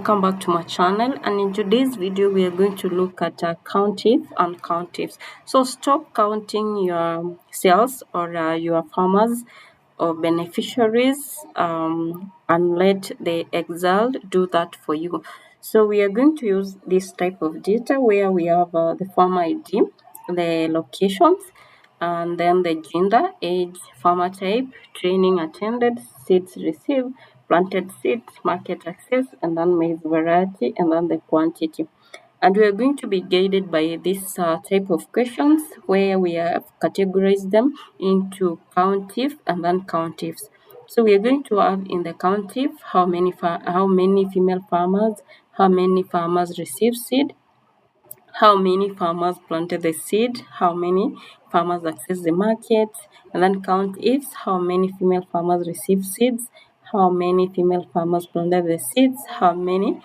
welcome back to my channel, and in today's video we are going to look at countive and countives. So stop counting your sales or your farmers or beneficiaries and let the Excel do that for you. So we are going to use this type of data where we have the farmer ID, the locations, and then the gender, age, farmer type, training attended, seeds received, planted seeds, market access, and then maize variety, and then the quantity. And we are going to be guided by this type of questions where we have categorized them into countive and then countives. So we are going to have in the countive how many female farmers, how many farmers receive seed, how many farmers planted the seed, how many farmers access the market, and then count ifs, how many female farmers receive seeds, how many female farmers planted the seeds, how many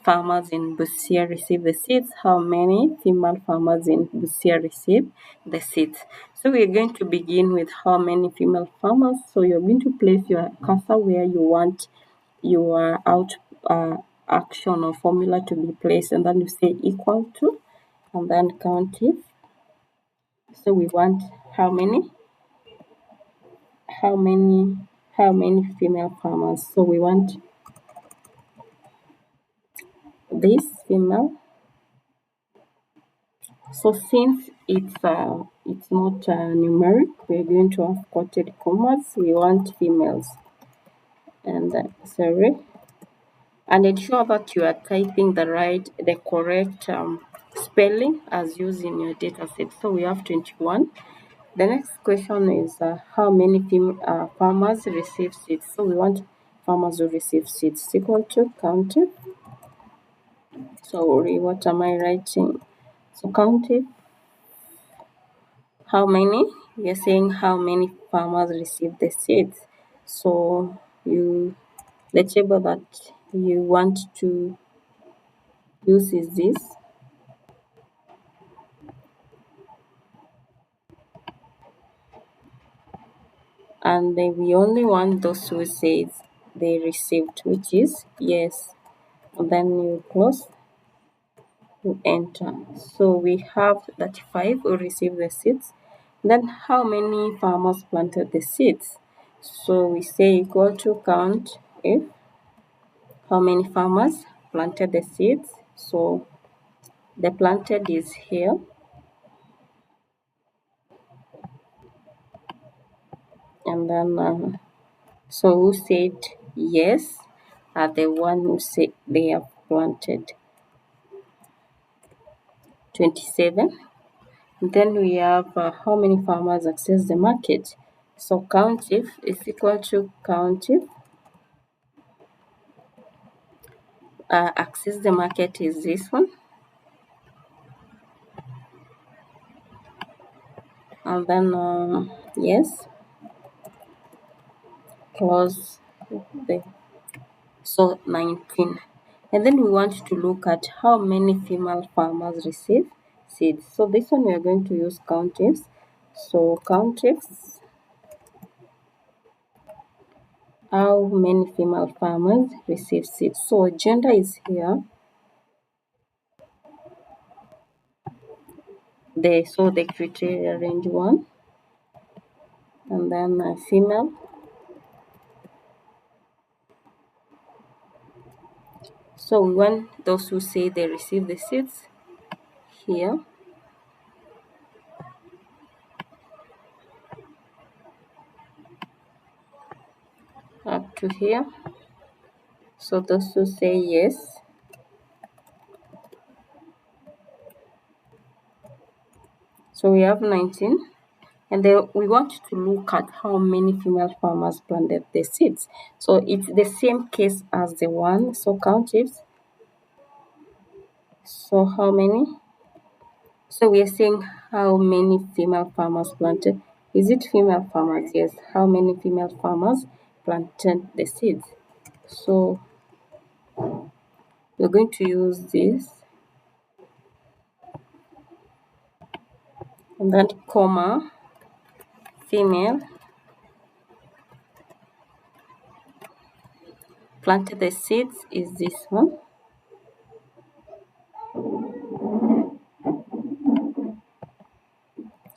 farmers in Busia receive the seeds, how many female farmers in Busia receive the seeds. So we are going to begin with how many female farmers. So you're going to place your cursor where you want your action or formula to be placed, and then you say equal to and then countive. So we want how many how many how many female farmers. So we want this female. So since it's not numeric, we're going to have quoted commas. We want females, and sorry, and ensure that you are typing the correct spelling as used in your data set. So we have 21. The next question is how many farmers receive seeds. So we want farmers who receive seeds equal to counted. Sorry, what am I writing? So counted. How many? You're saying how many farmers receive the seeds. So the table that you want to use is this. And then we only want those who says they received, which is yes. And then you close, you enter. So we have 35 who received the seeds. Then how many farmers planted the seeds? So we say equal to count if how many farmers planted the seeds. So the planted is here. And then so who said yes are the one who said they have planted 27. Then we have how many farmers access the market. So countif is equal to countif. Access the market is this one. And then yes, close the so 19. And then we want to look at how many female farmers receive seeds. So this one we are going to use countifs. So countifs, how many female farmers receive seeds. So gender is here. The criteria range 1, and then female. So we want those who say they receive the seeds here. Up to here. So those who say yes. So we have 19. And then we want to look at how many female farmers planted the seeds. So it's the same case as the one. So count it. So how many? So we are saying how many female farmers planted. Is it female farmers? Yes. How many female farmers planted the seeds? So we're going to use this. And then comma, female, planted the seeds is this one.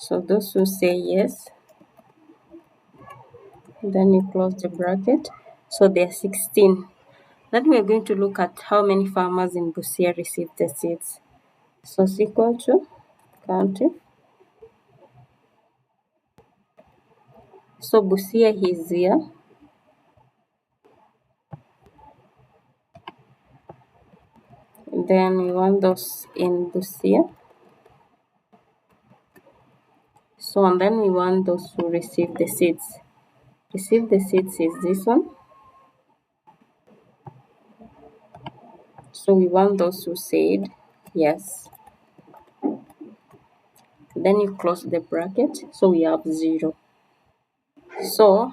So those who say yes, then you close the bracket. So there are 16. Then we are going to look at how many farmers in Busia received the seeds. So it's equal to county. So Busia is here. Then we want those in Busia. So and then we want those who receive the seeds. Receive the seeds is this one. So we want those who said yes. Then you close the bracket. So we have 0. So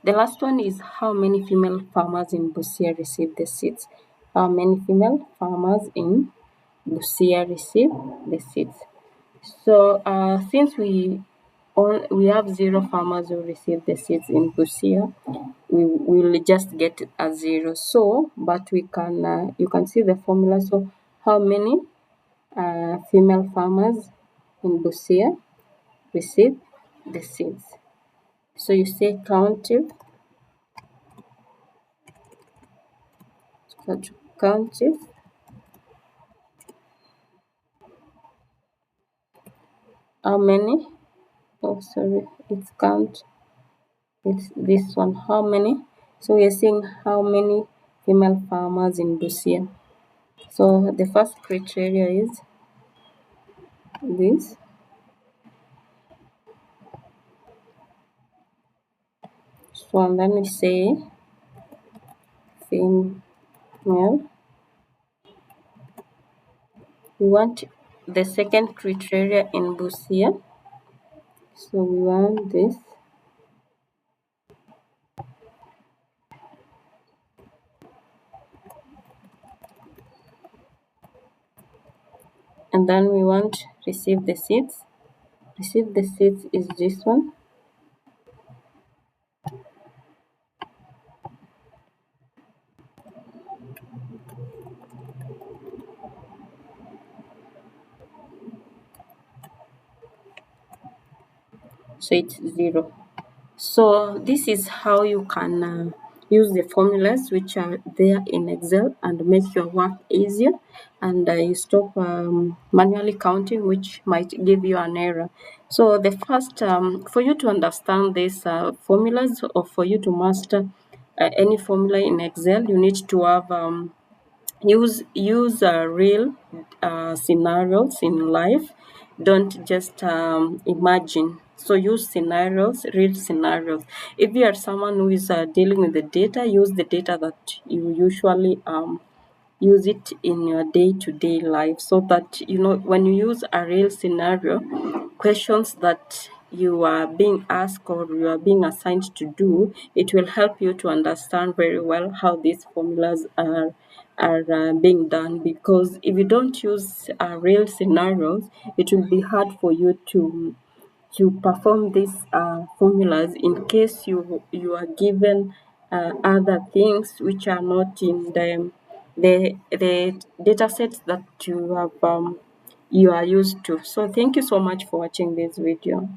the last one is how many female farmers in Busia received the seeds. How many female farmers in Busia received the seeds. So since we have 0 farmers who received the seeds in Busia, we will just get a 0. So, but we can you can see the formula. So, how many female farmers in Busia received the seeds? So you say countive, countive. How many? Oh, sorry, it's count. It's this one. How many? So we are saying how many female farmers in Busia. So the first criteria is this. So and then we say female. We want the second criteria in Busia. So we want this. And then we want receive the seeds. Receive the seeds is this one. So it's 0. So this is how you can use the formulas which are there in Excel and make your work easier, and you stop manually counting, which might give you an error. So the first, for you to understand these formulas, or for you to master any formula in Excel, you need to have use real scenarios in life. Don't just imagine. So use scenarios, real scenarios. If you are someone who is dealing with the data, use the data that you usually use it in your day-to-day life, so that you know when you use a real scenario, questions that you are being asked or you are being assigned to do, it will help you to understand very well how these formulas are being done. Because if you don't use real scenarios, it will be hard for you to perform these formulas in case you are given other things which are not in the data sets that you are used to. So thank you so much for watching this video.